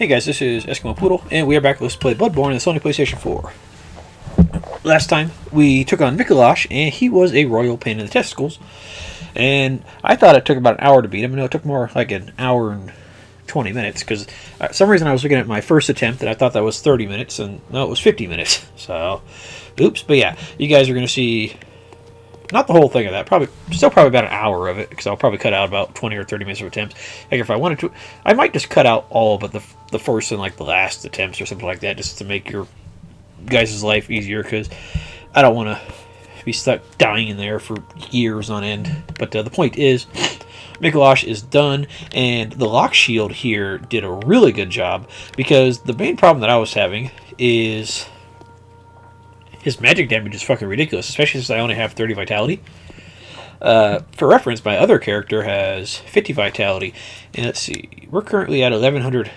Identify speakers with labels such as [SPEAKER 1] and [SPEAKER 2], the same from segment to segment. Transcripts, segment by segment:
[SPEAKER 1] Hey guys, this is Eskimo Poodle, and we are back. Let's play Bloodborne on the Sony PlayStation 4. Last time, we took on Mikolash, and he was a royal pain in the testicles. And I thought it took about an hour to beat him. No, it took more like an hour and 20 minutes, because for some reason I was looking at my first attempt, and I thought that was 30 minutes, and no, it was 50 minutes. So, oops. But yeah, you guys are going to see... not the whole thing of that. Probably about an hour of it, because I'll probably cut out about 20 or 30 minutes of attempts. Like if I wanted to, I might just cut out all but the first and like the last attempts or something like that, just to make your guys' life easier, because I don't want to be stuck dying in there for years on end. But the point is, Mikolash is done, and the lock shield here did a really good job, because the main problem that I was having is... his magic damage is fucking ridiculous, especially since I only have 30 vitality. For reference, my other character has 50 vitality, and let's see, we're currently at 1100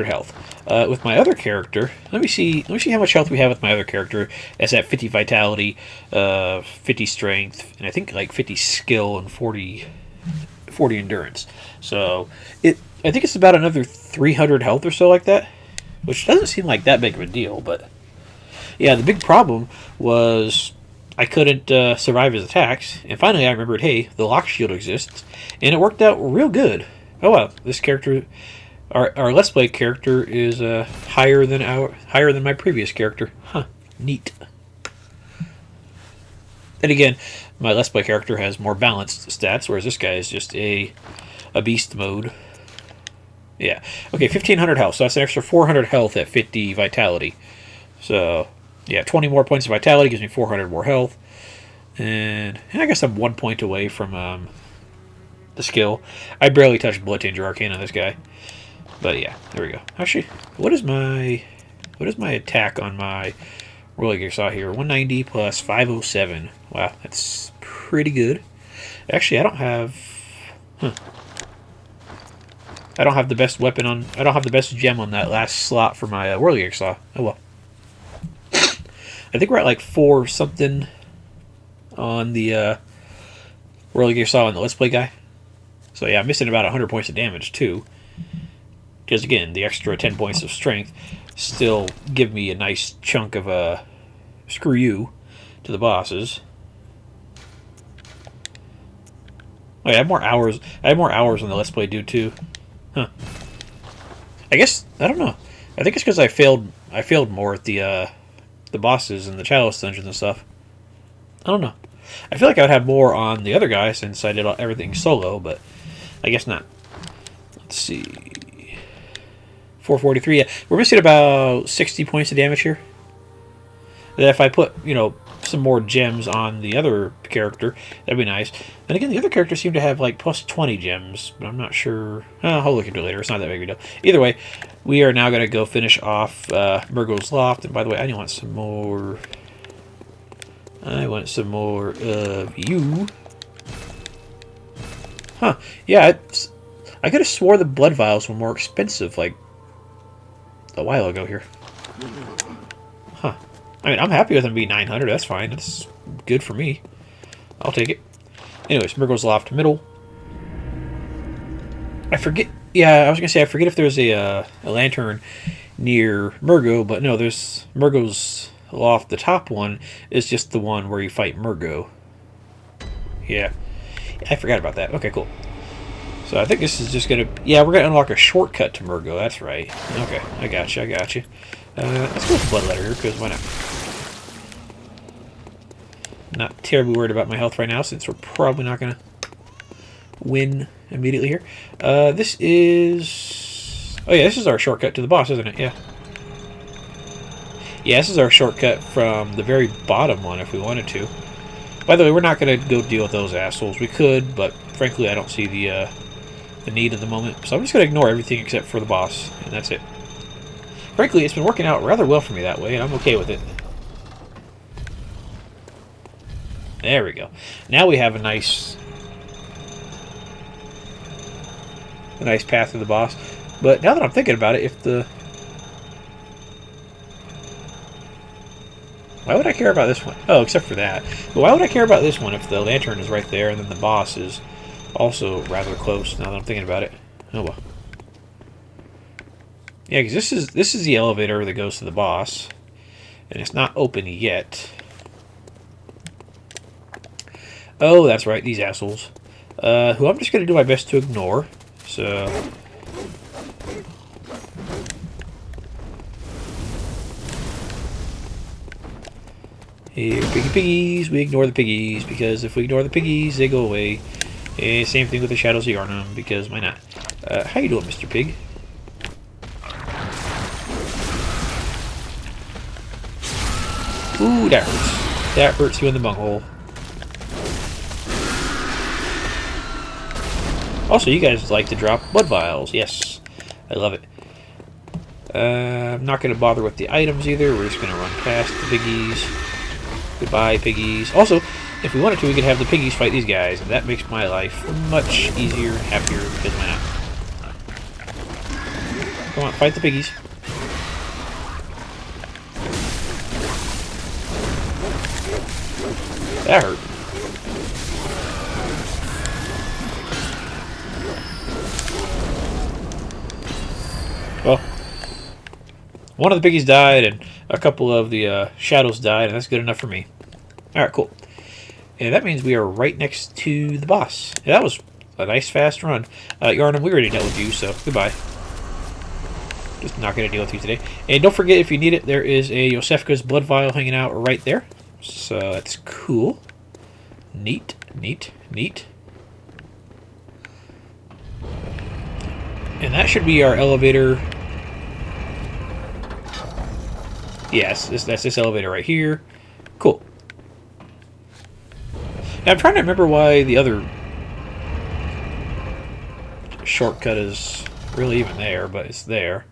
[SPEAKER 1] health. With my other character, let me see how much health we have with my other character. That's at 50 vitality, 50 strength, and I think like 50 skill and 40 endurance. So I think it's about another 300 health or so like that, which doesn't seem like that big of a deal, but. Yeah, the big problem was I couldn't survive his attacks, and finally I remembered, hey, the lock shield exists, and it worked out real good. Oh wow, this character, our Let's Play character, is higher than my previous character. Huh, neat. And again, my Let's Play character has more balanced stats, whereas this guy is just a beast mode. Yeah, okay, 1500 health, so that's an extra 400 health at 50 vitality. So... yeah, 20 more points of vitality gives me 400 more health. And I guess I'm 1 point away from the skill. I barely touched Blood Tanger Arcane on this guy. But yeah, there we go. Actually, what is my attack on my Rolling Gear Saw here? 190 plus 507. Wow, that's pretty good. Actually, I don't have... I don't have the best weapon on... I don't have the best gem on that last slot for my Whirling Gear Saw. Oh well. I think we're at like 4 something on the Whirling Gear Saw on the Let's Play guy. So yeah, I'm missing about 100 points of damage too. Because again, the extra 10 points of strength still give me a nice chunk of screw you to the bosses. Oh yeah, I have more hours. I have more hours on the Let's Play dude too. Huh. I guess I don't know. I think it's because I failed more at the bosses and the chalice dungeons and stuff. I don't know. I feel like I would have more on the other guy since I did everything solo, but I guess not. Let's see. 443. Yeah, we're missing about 60 points of damage here. That if I put, some more gems on the other character, that'd be nice. And again, the other characters seem to have like plus 20 gems, but I'm not sure. I'll look into it later. It's not that big of a deal. Either way, we are now going to go finish off Mergo's Loft. And by the way, I want some more. I want some more of you. Huh. Yeah, I could have swore the blood vials were more expensive like a while ago here. Huh. I mean, I'm happy with them being 900. That's fine. That's good for me. I'll take it. Anyways, Mergo's Loft middle. I forget. Yeah, I was gonna say I forget if there's a lantern near Mergo, but no, there's Mergo's Loft. The top one is just the one where you fight Mergo. Yeah, I forgot about that. Okay, cool. So I think this is just gonna. Yeah, we're gonna unlock a shortcut to Mergo. That's right. Okay, I got you. Let's go with Bloodletter here, because why not? Not terribly worried about my health right now, since we're probably not going to win immediately here. This is... oh yeah, this is our shortcut to the boss, isn't it? Yeah. Yeah, this is our shortcut from the very bottom one, if we wanted to. By the way, we're not going to go deal with those assholes. We could, but frankly, I don't see the need at the moment. So I'm just going to ignore everything except for the boss, and that's it. Frankly, it's been working out rather well for me that way, and I'm okay with it. There we go. Now we have a nice path to the boss. But now that I'm thinking about it, if the... why would I care about this one? Oh, except for that. But why would I care about this one if the lantern is right there and then the boss is also rather close, now that I'm thinking about it? Oh well. Yeah, because this is the elevator that goes to the boss, and it's not open yet. Oh, that's right, these assholes. Who I'm just gonna do my best to ignore. So. Here, piggy piggies, we ignore the piggies, because if we ignore the piggies, they go away. And same thing with the Shadows of Yarnum, because why not? How you doing, Mr. Pig? Ooh, that hurts. That hurts you in the bunghole. Also, you guys like to drop blood vials. Yes, I love it. I'm not going to bother with the items either. We're just going to run past the piggies. Goodbye, piggies. Also, if we wanted to, we could have the piggies fight these guys, and that makes my life much easier, happier, because why not? Come on, fight the piggies. That hurt. Well, one of the piggies died, and a couple of the shadows died, and that's good enough for me. Alright, cool. And that means we are right next to the boss. Yeah, that was a nice fast run. Yarnum, we already dealt with you, so goodbye. Just not going to deal with you today. And don't forget, if you need it, there is a Yosefka's blood vial hanging out right there. So that's cool. Neat, neat, neat. And that should be our elevator. Yes, that's this elevator right here. Cool. Now, I'm trying to remember why the other shortcut is really even there, but it's there.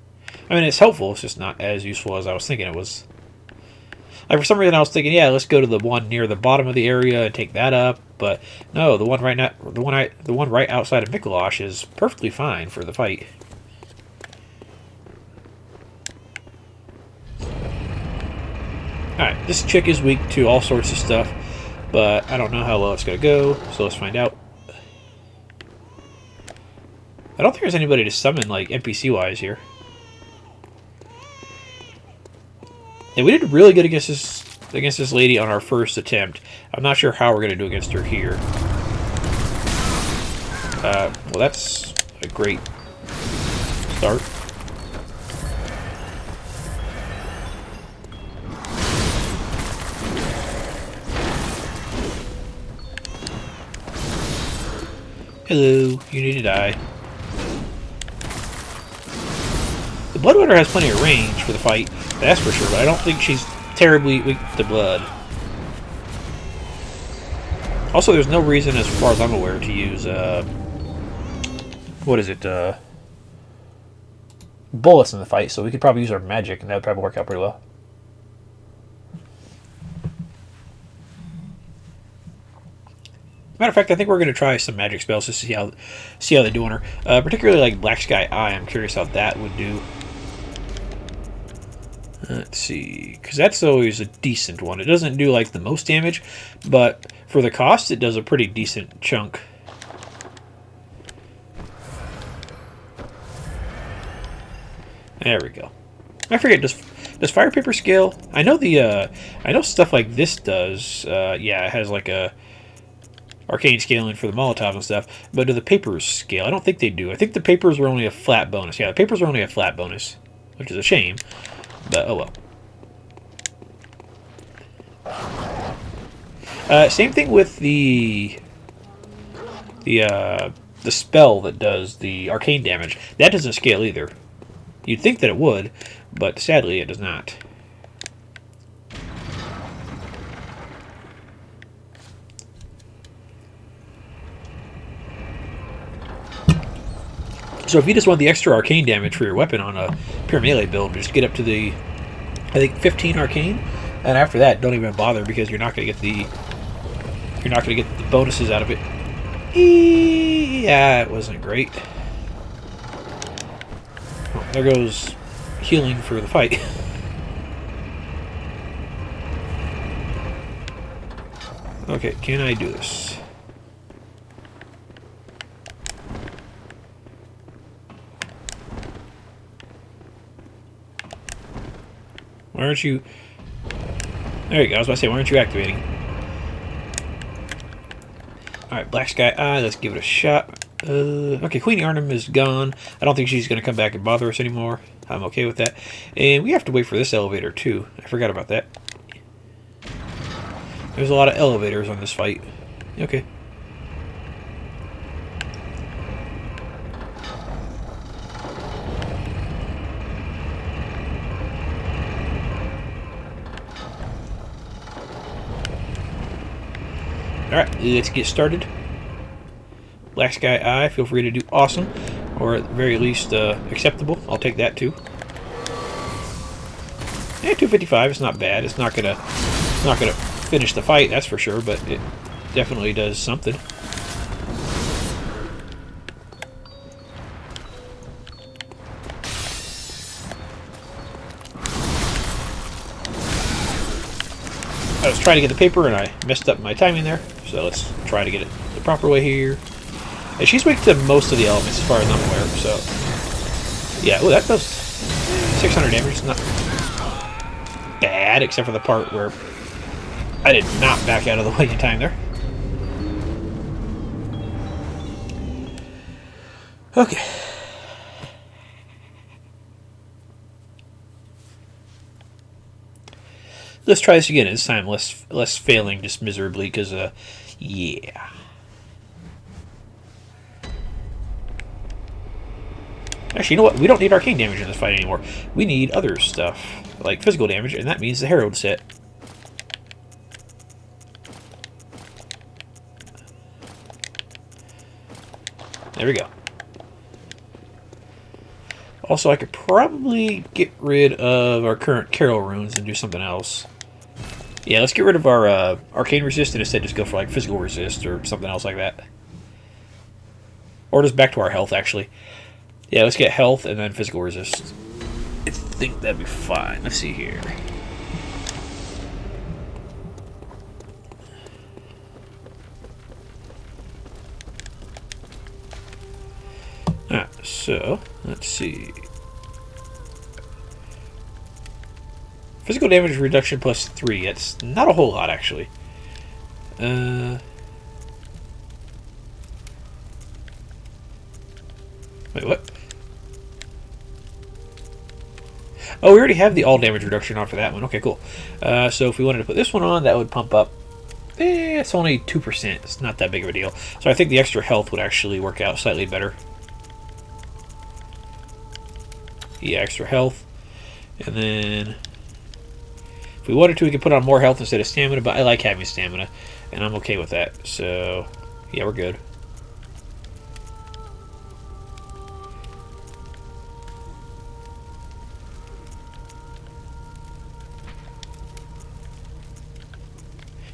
[SPEAKER 1] I mean, it's helpful. It's just not as useful as I was thinking it was. Like, for some reason, I was thinking, yeah, let's go to the one near the bottom of the area and take that up. But no, the one right now, the one right outside of Mikolash is perfectly fine for the fight. Alright, this chick is weak to all sorts of stuff, but I don't know how well it's going to go, so let's find out. I don't think there's anybody to summon, like, NPC-wise here. And we did really good against this lady on our first attempt. I'm not sure how we're going to do against her here. Well, that's a great start. Hello, you need to die. The Bloodwater has plenty of range for the fight, that's for sure, but I don't think she's terribly weak to blood. Also, there's no reason, as far as I'm aware, to use, what is it, bullets in the fight, so we could probably use our magic, and that would probably work out pretty well. Matter of fact, I think we're going to try some magic spells to see how they do on her. Particularly like Black Sky Eye. I'm curious how that would do. Let's see, because that's always a decent one. It doesn't do like the most damage, but for the cost, it does a pretty decent chunk. There we go. I forget, does fire paper scale? I know I know stuff like this does. Yeah, it has like a arcane scaling for the Molotov and stuff, but do the papers scale? I don't think they do. I think the papers were only a flat bonus. Yeah, the papers were only a flat bonus, which is a shame, but oh well. Same thing with the spell that does the arcane damage. That doesn't scale either. You'd think that it would, but sadly it does not. So if you just want the extra arcane damage for your weapon on a pure melee build, just get up to the, I think, 15 arcane, and after that, don't even bother because you're not going to get the bonuses out of it. Yeah, it wasn't great. Oh, there goes healing for the fight. Okay, can I do this? Why aren't you... There you go. I was about to say, why aren't you activating? Alright, Black Sky Eye. Let's give it a shot. Okay, Queenie Arnhem is gone. I don't think she's going to come back and bother us anymore. I'm okay with that. And we have to wait for this elevator, too. I forgot about that. There's a lot of elevators on this fight. Okay. Alright, let's get started. Black Sky Eye, feel free to do awesome. Or at the very least, acceptable. I'll take that too. Yeah, 255, it's not bad. It's not gonna finish the fight, that's for sure, but it definitely does something. I was trying to get the paper and I messed up my timing there, so let's try to get it the proper way here. And she's weak to most of the elements as far as I'm aware, so... Yeah, oh, that does 600 damage. It's not bad, except for the part where I did not back out of the way in time there. Okay. Let's try this again. This time less failing just miserably, because, yeah. Actually, you know what? We don't need arcane damage in this fight anymore. We need other stuff, like physical damage, and that means the Herald set. There we go. Also, I could probably get rid of our current Carol runes and do something else. Yeah, let's get rid of our arcane resist and instead just go for like physical resist or something else like that. Or just back to our health, actually. Yeah, let's get health and then physical resist. I think that'd be fine. Let's see here. Alright, so, let's see. Physical damage reduction plus 3. That's not a whole lot, actually. Wait, what? Oh, we already have the all damage reduction on for that one. Okay, cool. So if we wanted to put this one on, that would pump up. It's only 2%. It's not that big of a deal. So I think the extra health would actually work out slightly better. Yeah, extra health. And then if we wanted to, we could put on more health instead of stamina, but I like having stamina, and I'm okay with that. So, yeah, we're good.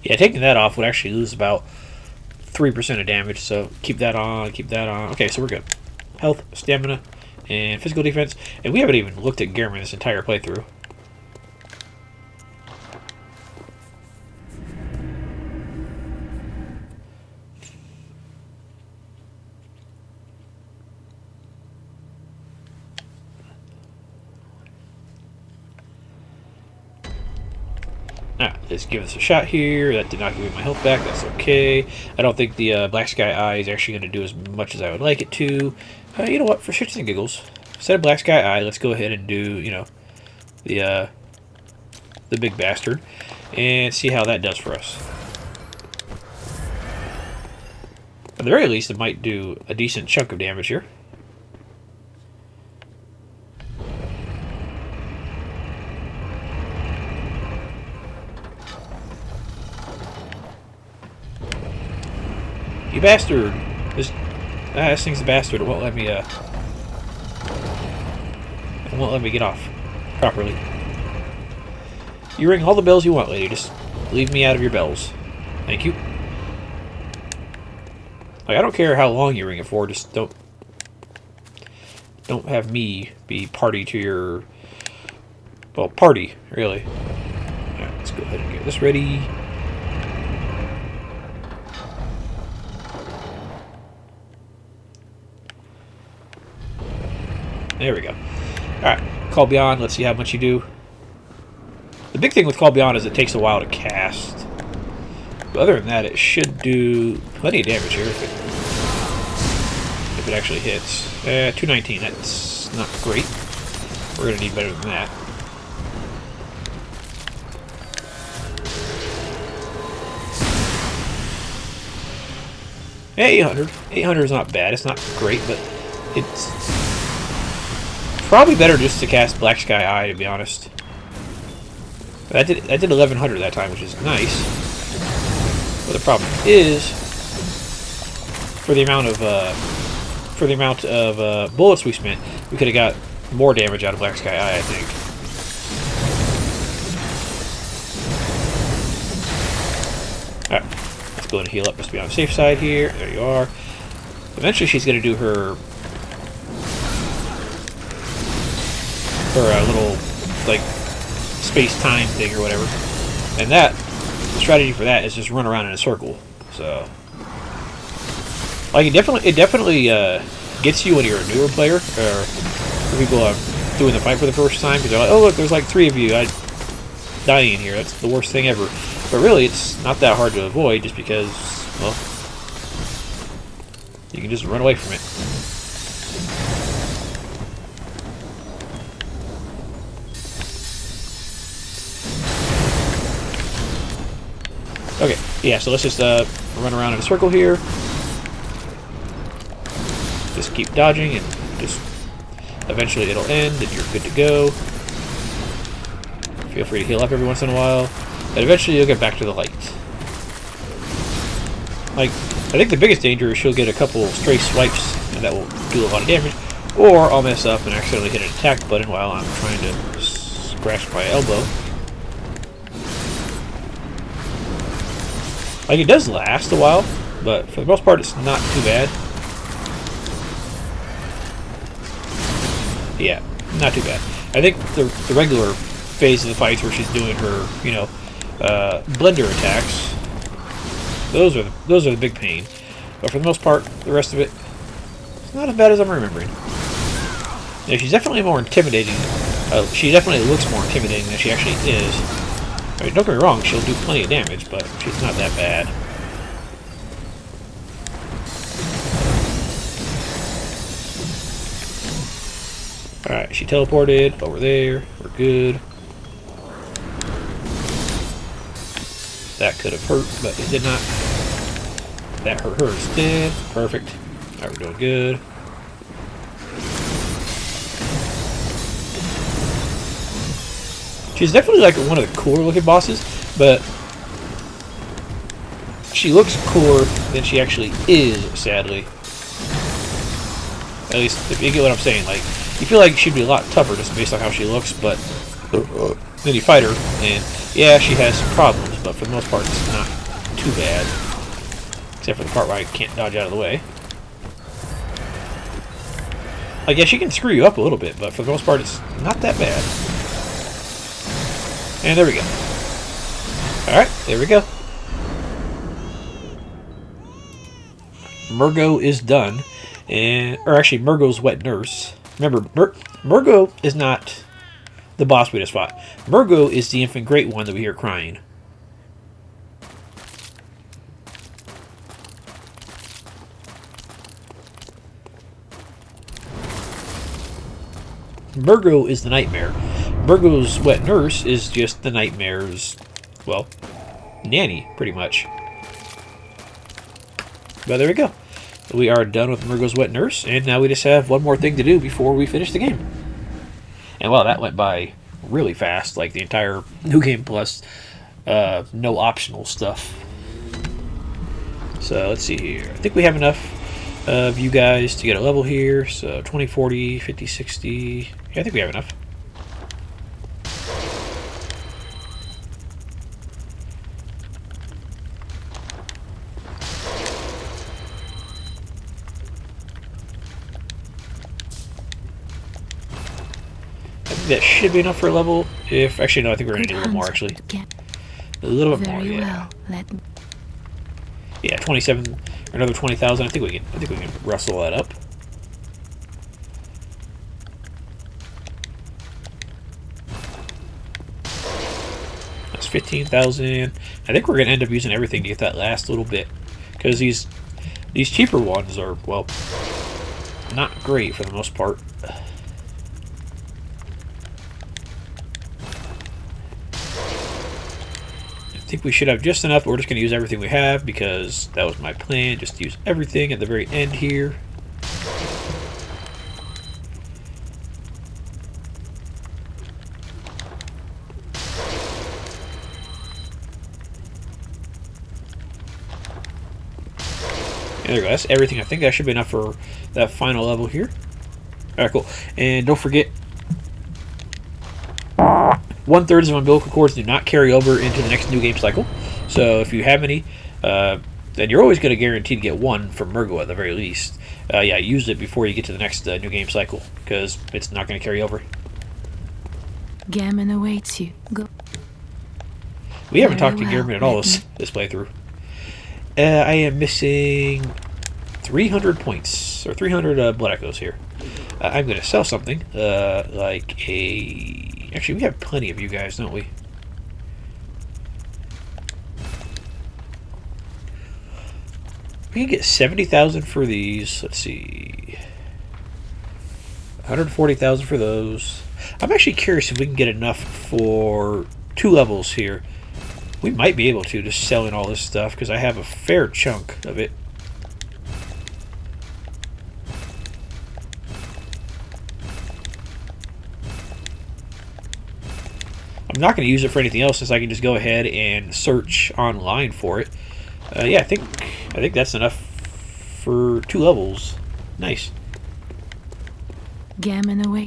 [SPEAKER 1] Yeah, taking that off would actually lose about 3% of damage, so keep that on, keep that on. Okay, so we're good. Health, stamina, and physical defense. And we haven't even looked at Gehrman this entire playthrough. Let's give this a shot here. That did not give me my health back. That's okay. I don't think the Black Sky Eye is actually going to do as much as I would like it to. You know what? For shits and giggles, instead of Black Sky Eye, let's go ahead and do, you know, the big bastard, and see how that does for us. At the very least, it might do a decent chunk of damage here. You bastard! This thing's a bastard. It won't let me get off properly. You ring all the bells you want, lady. Just leave me out of your bells. Thank you. Like, I don't care how long you ring it for. Just don't have me be party to your, well, party really. All right, let's go ahead and get this ready. There we go. Alright, call beyond. Let's see how much you do. The big thing with Call Beyond is it takes a while to cast. But other than that, it should do plenty of damage here if it actually hits. 219, that's not great. We're going to need better than that. Yeah, 800. 800 is not bad. It's not great, but it's probably better just to cast Black Sky Eye, to be honest. I did 1100 that time, which is nice. But the problem is, for the amount of bullets we spent, we could have got more damage out of Black Sky Eye, I think. Alright, let's go and heal up just to be on the safe side here. There you are. Eventually she's going to do her little, like, space-time thing or whatever. And that, the strategy for that is just run around in a circle. So, like, it definitely gets you when you're a newer player, or for people doing the fight for the first time, because they're like, oh look, there's like 3 of you dying here. That's the worst thing ever. But really, it's not that hard to avoid, just because, well, you can just run away from it. Okay, yeah, so let's just run around in a circle here. Just keep dodging, and just eventually it'll end, and you're good to go. Feel free to heal up every once in a while, and eventually you'll get back to the light. Like, I think the biggest danger is she'll get a couple stray swipes, and that will do a lot of damage, or I'll mess up and accidentally hit an attack button while I'm trying to scratch my elbow. Like, it does last a while, but for the most part, it's not too bad. Yeah, not too bad. I think the regular phase of the fights where she's doing her, you know, blender attacks, those are the big pain. But for the most part, the rest of it, it's not as bad as I'm remembering. Yeah, she's definitely more intimidating. She definitely looks more intimidating than she actually is. I mean, don't get me wrong, she'll do plenty of damage, but she's not that bad. Alright, she teleported over there. We're good. That could have hurt, but it did not. That hurt her instead. Perfect. Alright, we're doing good. She's definitely like one of the cooler looking bosses, but she looks cooler than she actually is, sadly. At least, if you get what I'm saying, like, you feel like she'd be a lot tougher just based on how she looks, but then you fight her, and yeah, she has some problems, but for the most part, it's not too bad. Except for the part where I can't dodge out of the way. Like, yeah, she can screw you up a little bit, but for the most part, it's not that bad. And there we go. Alright, there we go. Mergo is done. Or actually, Mergo's wet nurse. Remember, Mergo is not the boss we just fought. Mergo is the infant great one that we hear crying. Mergo is the nightmare. Mergo's wet nurse is just the nightmare's, well, nanny, pretty much. But there we go. We are done with Mergo's wet nurse, and now we just have one more thing to do before we finish the game. And well, that went by really fast, like the entire New Game Plus, no optional stuff. So let's see here. I think we have enough of you guys to get a level here. So 20, 40, 50, 60. Yeah, I think we have enough. That should be enough for a level. If actually no, I think we're gonna need a little more. Actually, a little bit more. Yeah. Yeah, 27 or another 20,000. I think we can rustle that up. almost 15,000. I think we're going to end up using everything to get that last little bit. Because these cheaper ones are, well, not great for the most part. I think we should have just enough, but we're just going to use everything we have because that was my plan, just to use everything at the very end here. There we go. That's everything. I think that should be enough for that final level here. Alright, cool. And don't forget, 1/3 of umbilical cords do not carry over into the next new game cycle. So if you have any, then you're always going to guarantee to get one from Mergo at the very least. Yeah, use it before you get to the next new game cycle, because it's not going to carry over.
[SPEAKER 2] Gammon awaits you. Go.
[SPEAKER 1] We haven't talked to Gammon at all this playthrough. I am missing 300 points, or 300 blood echoes here. I'm going to sell something, like a... Actually, we have plenty of you guys, don't we? We can get 70,000 for these. Let's see. 140,000 for those. I'm actually curious if we can get enough for 2 levels here. We might be able to, just selling all this stuff, because I have a fair chunk of it. I'm not going to use it for anything else, since I can just go ahead and search online for it. Yeah, I think that's enough for 2 levels. Nice.
[SPEAKER 2] Gammon away.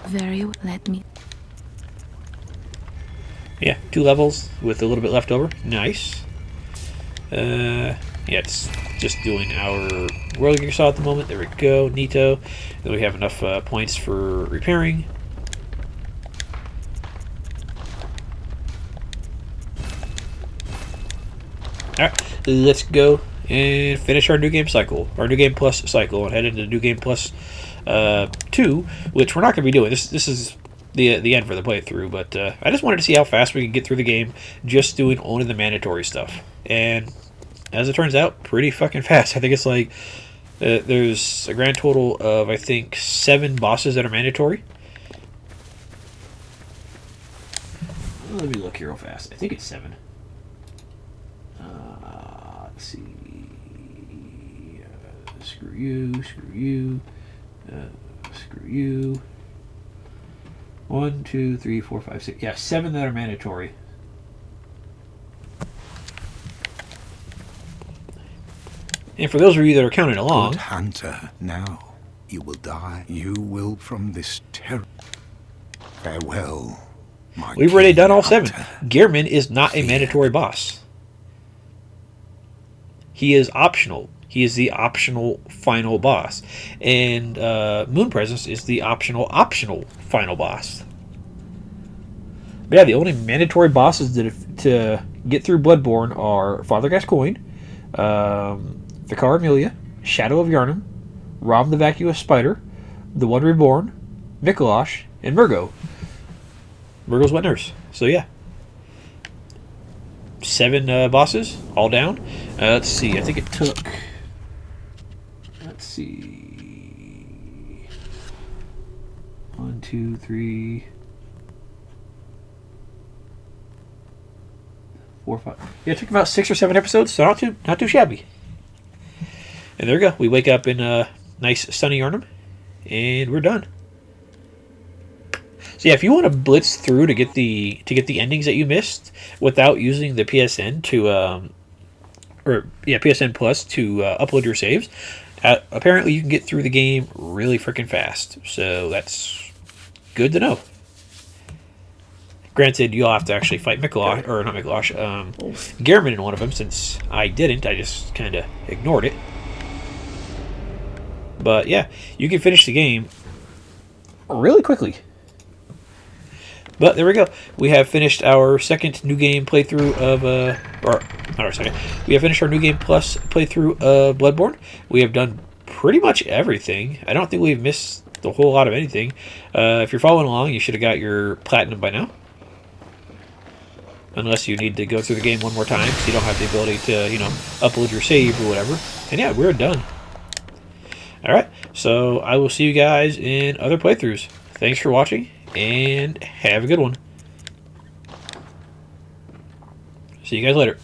[SPEAKER 2] Very well. Let me.
[SPEAKER 1] Yeah, 2 levels with a little bit left over. Nice. Yeah, it's just doing our World Gear Saw at the moment. There we go. Neato. Then we have enough points for repairing. Alright, let's go and finish our New Game cycle. Our New Game Plus cycle, and head into New Game Plus 2, which we're not going to be doing. This is the end for the playthrough, but I just wanted to see how fast we can get through the game just doing only the mandatory stuff. And as it turns out, pretty fucking fast. I think it's like there's a grand total of, I think, 7 bosses that are mandatory. Let me look here real fast. I think it's 7. Let's see. Screw you. Screw you. Screw you. 1, 2, 3, 4, 5, 6. Yeah, 7 that are mandatory. And for those of you that are counting along,
[SPEAKER 3] Good hunter, now you will die. You will from this terror. Farewell, my
[SPEAKER 1] we've already done all 7.
[SPEAKER 3] hunter.
[SPEAKER 1] Gearman is not a mandatory boss. He is optional. He is the optional final boss. And Moon Presence is the optional final boss. But yeah, the only mandatory bosses to get through Bloodborne are Father Gascoigne, Vicar Amelia, Shadow of Yharnam, Rom the Vacuous Spider, The One Reborn, Mikolash, and Mergo. Mergo's wet nurse. So yeah. 7 bosses, all down. Let's see, I think it took... Let's see... 1, 2, 3... 4, 5... Yeah, it took about 6 or 7 episodes, so not too shabby. And there we go. We wake up in a nice sunny Yharnam, and we're done. So yeah, if you want to blitz through to get the endings that you missed without using the PSN PSN Plus to upload your saves, apparently you can get through the game really freaking fast. So that's good to know. Granted, you'll have to actually fight Gearman in one of them, since I didn't. I just kind of ignored it. But yeah, you can finish the game really quickly. But there we go. We have finished our second New Game playthrough of, we have finished our New Game Plus playthrough of Bloodborne. We have done pretty much everything. I don't think we've missed a whole lot of anything. If you're following along, you should have got your Platinum by now. unless you need to go through the game one more time, so you don't have the ability to, you know, upload your save or whatever. And yeah, we're done. Alright, so I will see you guys in other playthroughs. Thanks for watching, and have a good one. See you guys later.